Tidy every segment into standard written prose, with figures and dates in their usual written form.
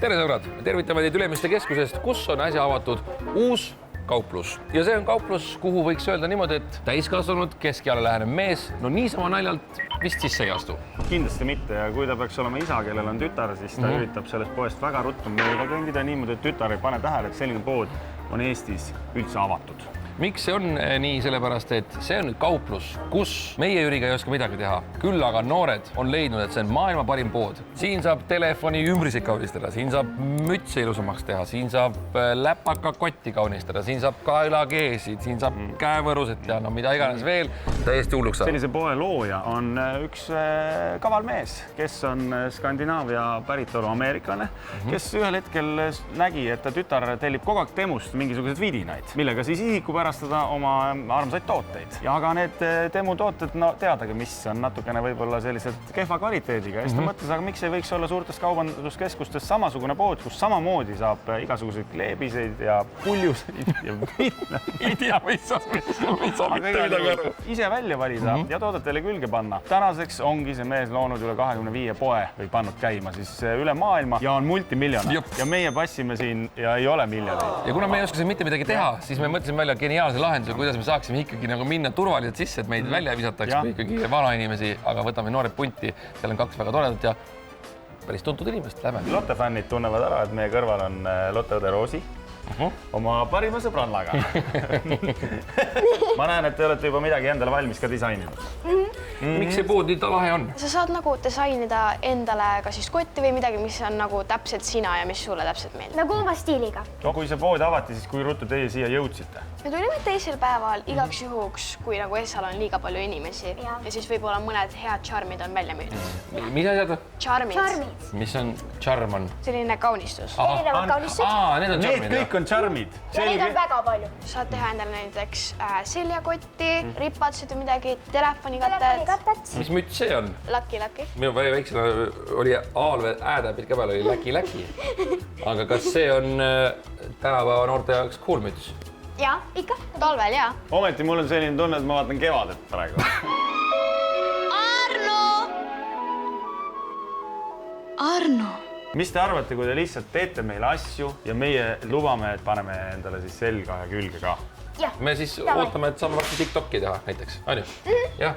Tere sõbrad, tervitame teid Ülemiste keskusest, kus on äsja avatud uus kauplus. Ja see on kauplus, kuhu võiks öelda niimoodi, et täiskasvanud keskeale lähenev mees, no niisama naljalt vist sisse ei astu. Kindlasti mitte ja kui ta peaks olema isa, kellel on tütar, siis ta üritab sellest poest väga ruttu mööda kõndida niimoodi, et tütar ei pane tähele, et selline pood on Eestis üldse avatud. Miks see on nii? Sellepärast, et see on nüüd kauplus, kus meie Jüriga ei oska midagi teha. Küll aga noored on leidnud, et see on maailma parim pood. Siin saab telefoni ümbriseid kaunistada, siin saab mütse ilusamaks teha, siin saab läpaka kotti kaunistada, siin saab kaelakeesid, siin saab käevõrusid teha, no mida iganes veel, täiesti hulluks saab. Sellise poe looja on üks kaval mees, kes on Skandinaavia päritolu ameeriklane, kes ühel hetkel nägi, et ta tütar tellib kogu aeg temust mingisuguseid vidinaid, millega siis isiku pärastada oma armsaid tooteid. Ja aga need temu tooted, no teadagi, mis on natukene võib-olla sellised kehva kvaliteediga. Ja siis ta mõtles, aga miks ei võiks olla suurtes kaubanduskeskustes samasugune pood, kus samamoodi saab igasuguseid kleebiseid ja puljuseid ja ei tea, mis sa mitte midagi aru. Ise välja valida ja toodetele külge panna. Tänaseks ongi see mees loonud üle 25 poe või pannud käima siis üle maailma ja on multimiljonär. Ja meie passime siin ja ei ole miljoneid. Ja kuna me ei oska siin mitte midagi teha, siis me mõtlesime välja geniaalse lahenduse, kuidas me saaksime ikkagi nagu minna turvaliselt sisse, et meid välja visataks või ikkagi vanainimesi, aga võtame noored punti. Seal on kaks väga toredat ja päris tuntud inimest. Lähme. Lotte fännid tunnevad ära, et meie kõrval on Lotte õde Roosi oma parima sõbrannaga. Ma näen, et te olete juba midagi endale valmis ka disaininud. Miks see pood nii lahe on? Sa saad nagu disainida endale ka siis kotti või midagi, mis on nagu täpselt sina ja mis sulle täpselt meeldib. Nagu oma stiiliga. Kui see pood avati, siis kui ruttu teie siia jõudsite? Me tulime teisel päeval igaks juhuks, kui nagu Essal on liiga palju inimesi ja siis võib-olla mõned head charmid on välja müüdud. Mis asjad? Charmid. Mis on charm on? Selline kaunistus. Erinevad kaunistused. Need on charmid. Need kõik on charmid. Ja neid on väga palju. Saad teha endale näiteks seljakotti, ripatsid või midagi, telefonikatet. Mis müts see on? Laki. Minu väiksena oli aalve äädäpid ka peal, oli läki. Aga kas see on tänapäeva noorte jaoks cool müts? Ja, ikka. Talvel, jaa. Ometi mul on selline tunne, et ma vaatan kevadet praegu. Arno! Mis te arvate, kui te lihtsalt teete meile asju ja meie lubame, et paneme endale siis selga ja külge ka? Me siis ootame, et saame varsti TikToki teha näiteks, on ju? Jah,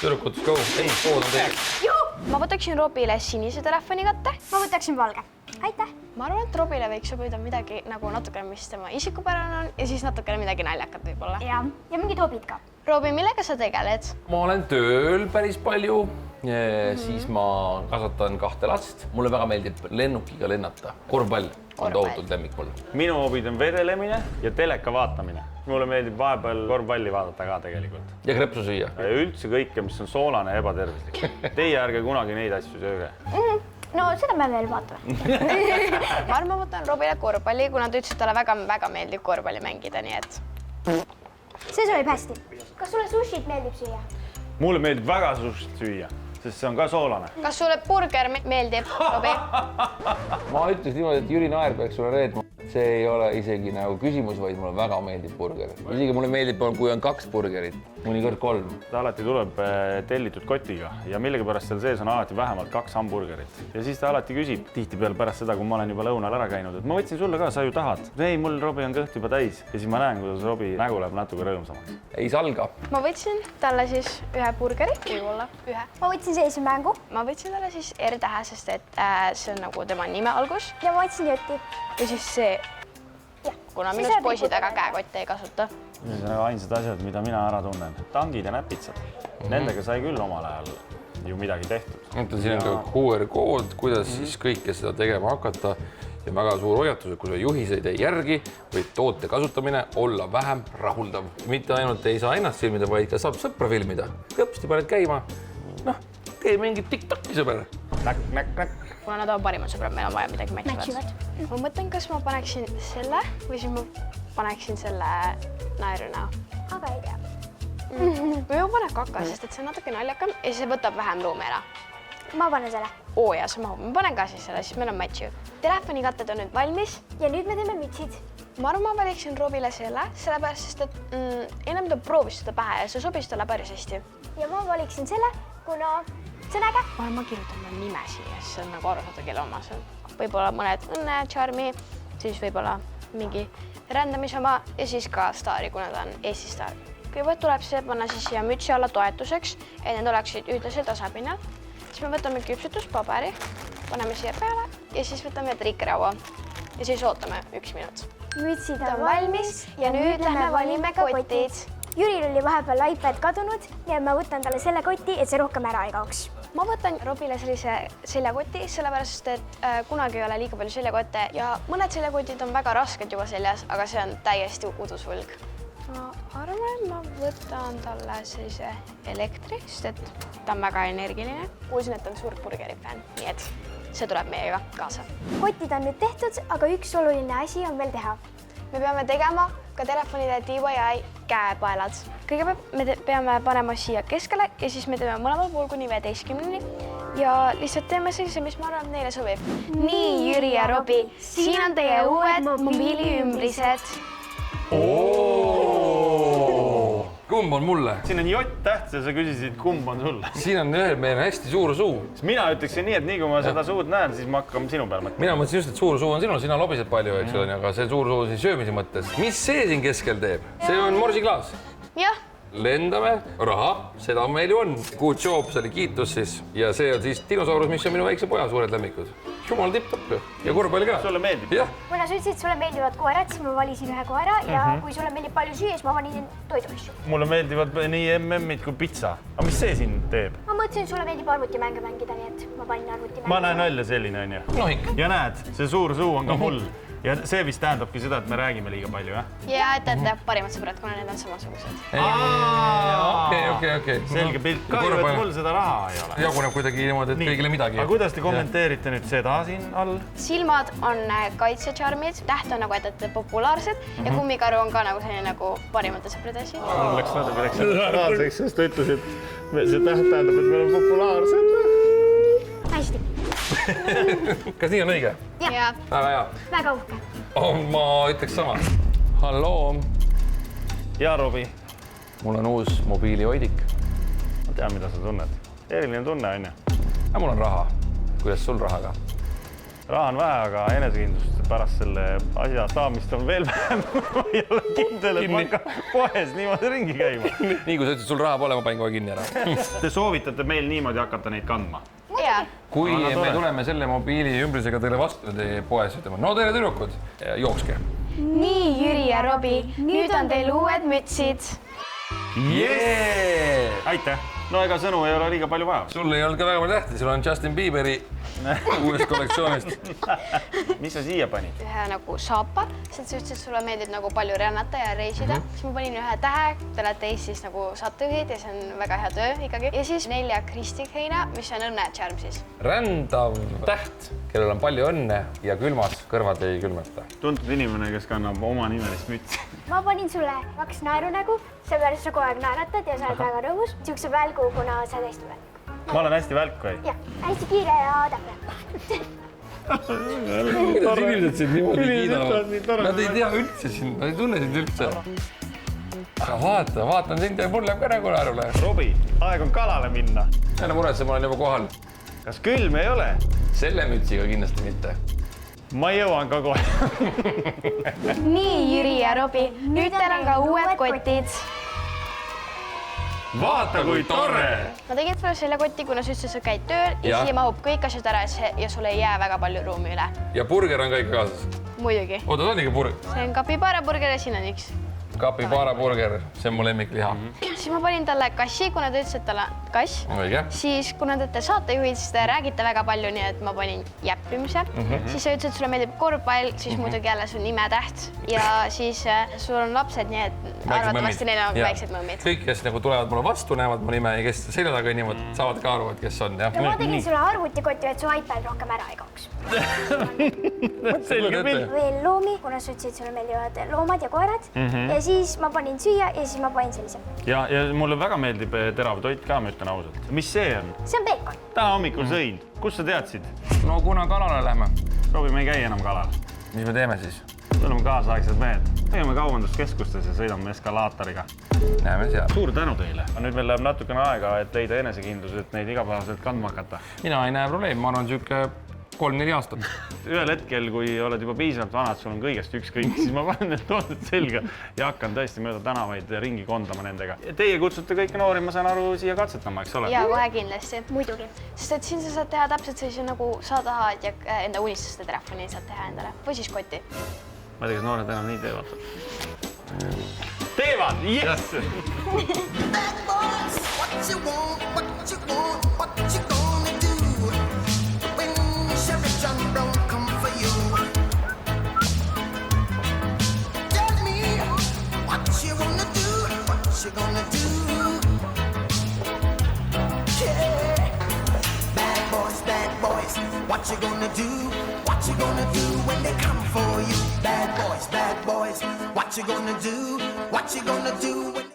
tüdrukud, go! Ei, pood on teie. Ma võtaksin Robile sinise telefonikatte. Ma võtaksin valge. Aitäh. Ma arvan, et Robile võiks sobida midagi nagu natukene, mis tema isikupärane on ja siis natukene midagi naljakat võib-olla. Ja mingid hobid ka. Robi, millega sa tegeled? Ma olen tööl päris palju. Siis ma kasvatan 2 last. Mulle väga meeldib lennukiga lennata. Korvpall on tohutult lemmik mul. Minu hobid on vedelemine ja teleka vaatamine. Mulle meeldib vahepeal korvpalli vaadata ka tegelikult. Ja krepsu süüa. Ja üldse kõike, mis on soolane ja ebatervislik. Teie ärge kunagi neid asju sööge. No seda me veel vaatame. Ma arvan, ma võtan Robile korvpalli, kuna ta ütles, et talle väga meeldib korvpalli mängida, nii et... See sobib hästi. Kas sulle sushit meeldib süüa? Mulle meeldib väga sushit süüa, sest see on ka soolane. Kas sulle burger meeldib, Robi? Ma ütles niimoodi, et Jüri Naer peaks sulle reetma. See ei ole isegi nagu küsimus, vaid mulle väga meeldib burger. Isegi mulle meeldib, kui on 2 burgerit, mõnikord 3. Ta alati tuleb tellitud kotiga ja millegipärast seal sees on alati vähemalt 2 hamburgerit. Ja siis ta alati küsib tihtipeale pärast seda, kui ma olen juba lõunal ära käinud, et ma võtsin sulle ka, sa ju tahad. Ei, mul Robi on kõht juba täis ja siis ma näen, kuidas Robi nägu läheb natuke rõõmsamaks. Ei salga. Ma võtsin talle siis ühe burgeri, võib-olla ühe. Ma võtsin sellise mängu. Ma võtsin talle siis R-tähe, sest et see on nagu tema nime algus. Ja ma võtsin jõtti. Ja siis see, kuna minust poisid väga käekotte ei kasuta. Need on ainsad asjad, mida mina ära tunnen. Tangid ja näpitsad. Nendega sai küll omal ajal ju midagi tehtud. Siin on ka QR-kood, kuidas siis kõike seda tegema hakata ja väga suur hoiatus, et kui sa juhiseid ei järgi, võib toote kasutamine olla vähem rahuldav. Mitte ainult ei saa ennast filmida, vaid ka saab sõpra filmida. Kõpsti paned käima. Noh, tee mingit TikToki sõber. Näk. Kuna nad on parimad sõbrad, meil on vaja midagi matchivat. Ma mõtlen, kas ma paneksin selle või siis ma paneksin selle naeru näo. Aga ei tea. Või ma panen kaka, sest et see on natuke naljakam ja siis võtab vähem ruumi ära. Ma panen selle. Ja see mahub. Ma panen ka siis selle, siis meil on matchi. Telefonikatted on nüüd valmis. Ja nüüd me teeme mütsid. Ma arvan, ma valiksin Robile selle, sellepärast, sest et ennem ta proovis seda pähe ja see sobis talle päris hästi. Ja ma valiksin selle, kuna see on äge . ma kirjutan oma nime siia, siis on nagu aru saada, kelle oma see on. Võib-olla mõned Õnne, Charmi, siis võib-olla mingi rändamis oma ja siis ka staari, kuna ta on Eesti staar. Kõigepealt tuleb see panna siis siia mütsi alla toetuseks, et need oleksid ühtlasel tasapinnal. Siis me võtame küpsutuspaberi, paneme siia peale ja siis võtame triikeraua ja siis ootame 1 minut. mütsid on valmis ja nüüd lähme valime kotid . Jüril oli vahepeal iPad kadunud ja ma võtan talle selle koti, et see rohkem ära ei kaoks . Ma võtan Robile sellise seljakoti, sellepärast et kunagi ei ole liiga palju seljakotte ja mõned seljakotid on väga rasked juba seljas, aga see on täiesti udusvõlg. Ma arvan, ma võtan talle sellise elektri, sest et ta on väga energiline. Kuulsin, et ta on suur burgerifänn, nii et see tuleb meiega kaasa. kotid on nüüd tehtud, aga üks oluline asi on veel teha . Me peame tegema ka telefonide DIY käepaelad. Kõigepealt me peame panema siia keskele ja siis me teeme mõlemal pool kuni 15-ni ja lihtsalt teeme sellise, mis ma arvan, et neile sobib. Nii, Jüri ja Robi, siin on teie uued mobiiliümbrised. Kumb on mulle? Siin on J-täht ja sa küsisid, kumb on sulle. Siin on ühel meil hästi suur suu. Mina ütleksin nii, et nii kui ma seda suud näen, siis ma hakkan sinu peal mõtlema. Mina mõtlesin just, et suur suu on sinul, sina lobised palju, eks ole, aga see suur suu on siis söömise mõttes. Mis see siin keskel teeb? See on morsiklaas. Jah, Lendame, raha, seda meil ju on. Good job, see oli kiitus siis. Ja see on siis dinosaurus, mis on minu väikse poja suured lemmikud. Jumal tipp-topp ju. Ja korvpalli ka. Sulle meeldib? Jah. kuna sa ütlesid, et sulle meeldivad koerad, siis ma valisin ühe koera ja kui sulle meeldib palju süüa, siis ma valisin toiduasju . Mulle meeldivad nii MM-id kui pitsa. Aga mis see siin teeb? ma mõtlesin, et sulle meeldib arvutimänge mängida, nii et ma panin arvutimänge . Ma näen välja selline, on ju. No ikka. Ja näed, see suur suu on ka mul. Ja see vist tähendabki seda, et me räägime liiga palju, jah? ja et parimad sõbrad, kuna need on samasugused. Okei. Selge pilt. Kahju, et mul seda raha ei ole. Jaguneb kuidagi niimoodi, et kõigile midagi. Aga kuidas te kommenteerite nüüd seda siin all? Silmad on kaitsecharmid, täht on nagu, et olete populaarsed ja kummikaru on ka nagu selline nagu parimate sõprade asi. Mul läks natuke emotsionaalseks, sest ta ütles, et see täht tähendab, et me oleme populaarsed. hästi , Kas nii on õige? Ja Väga hea. väga uhke . Ma ütleks sama. Halloo, Ja Robi, mul on uus mobiilioidik. ma tean, mida sa tunned. Eriline tunne, on ju. Ja mul on raha. Kuidas sul rahaga? Raha on vähe, aga enesekindlust pärast selle asja saamist on veel vähem. Ma ei ole kindel, et ma hakkan poes niimoodi ringi käima. Nii kui sa ütlesid, sul raha pole, ma panin kohe kinni ära. Te soovitate meil niimoodi hakata neid kandma? Kui Aga me tore. tuleme selle mobiiliümbrisega teile vastu teie poes, ütleme, no tere tüdrukud, jookske. nii, Jüri ja Robi, nüüd on teil uued mütsid. Aitäh! No ega sõnu ei ole liiga palju vaja. Sul ei olnud ka väga palju tähti, sul on Justin Bieberi uuest kollektsioonist. Mis sa siia panid? Ühe nagu saapa, sest sa ütlesid, et sulle meeldib nagu palju rännata ja reisida. Siis ma panin ühe tähe, te olete Eestis nagu saatejuhid ja see on väga hea töö ikkagi. Ja siis 4 kristikheina, mis on õnnecharm siis. Rändav täht, kellel on palju õnne ja külmas kõrvad ei külmeta. Tuntud inimene, kes kannab oma nimelist mütsi. ma panin sulle 2 naerunägu , seepärast sa kogu aeg naeratad ja sa oled väga rõõmus . Siukse välgu, kuna sa tõesti oled . Ma olen hästi välk või? jah , hästi kiire ja täpne . Kuidas inimesed sind niimoodi Inimesed nii tore. Nad ei tea üldse sind, nad ei tunne sind üldse. Vaatan sind ja mul läheb ka nagu naerule. Robi, aeg on kalale minna. Ära muretse, ma olen juba kohal. Kas külm ei ole? Selle mütsiga kindlasti mitte. Ma jõuan ka kohe. nii, Jüri ja Robi, nüüd teil on ka uued kotid. Vaata, kui tore! Ma tegin sulle selle koti, kuna sa ütlesid, sa käid tööl ja siia mahub kõik asjad ära ja sul ei jää väga palju ruumi üle. Ja burger on ka ikka kaasas. Muidugi. Oota, ta on ikka burger. See on kapibara burger ja siin on üks. Capybara burger, see on mu lemmikliha. Siis ma panin talle kassi, kuna ta ütles, et tal on kass. Õige. Siis kuna te olete saatejuhid, siis te räägite väga palju, nii et ma panin jäppimise. Siis sa ütlesid, et sulle meeldib korvpall, siis muidugi jälle su nimetäht. Ja siis sul on lapsed, nii et arvatavasti neil on väiksed mõmmid. Kõik, kes nagu tulevad mulle vastu, näevad mu nime ja kes selja taga inimvad, saavad ka aru, et kes on. no ma tegin sulle arvutikoti, et su iPad rohkem ära ei kaoks . Selge pilt. veel loomi , kuna sa ütlesid , et sulle meeldivad loomad ja koerad ja siis ma panin süüa ja siis ma panin sellise . Ja mulle väga meeldib terav toit ka, ma ütlen ausalt. Mis see on? see on peekon . Täna hommikul sõin. Kust sa teadsid? No kuna kalale lähme, Robi, me ei käi enam kalal. mis me teeme siis? Me oleme kaasaegsed mehed. Tegeme kaubanduskeskustes ja sõidame eskalaatoriga. Näeme seal. Suur tänu teile. Nüüd meil läheb natukene aega, et leida enesekindlus, et neid igapäevaselt kandma hakata. Mina ei näe probleemi, ma arvan, süke 3-4 aastat. Ühel hetkel, kui oled juba piisavalt vanad, sul on kõigest ükskõik, siis ma panen need tooted selga ja hakkan tõesti mööda tänavaid ringi kondama nendega. Teie kutsute kõiki noori, ma saan aru, siia katsetama, eks ole? Ja kohe kindlasti. Muidugi. Sest et siin sa saad teha täpselt sellise nagu sa tahad ja enda unistuste telefoni saad teha endale. Või siis kotti. Ma ei tea, kas noored enam nii teevad. Teevad! Yes! What you gonna do? What you gonna do when they come for you? Bad boys, what you gonna do? What you gonna do when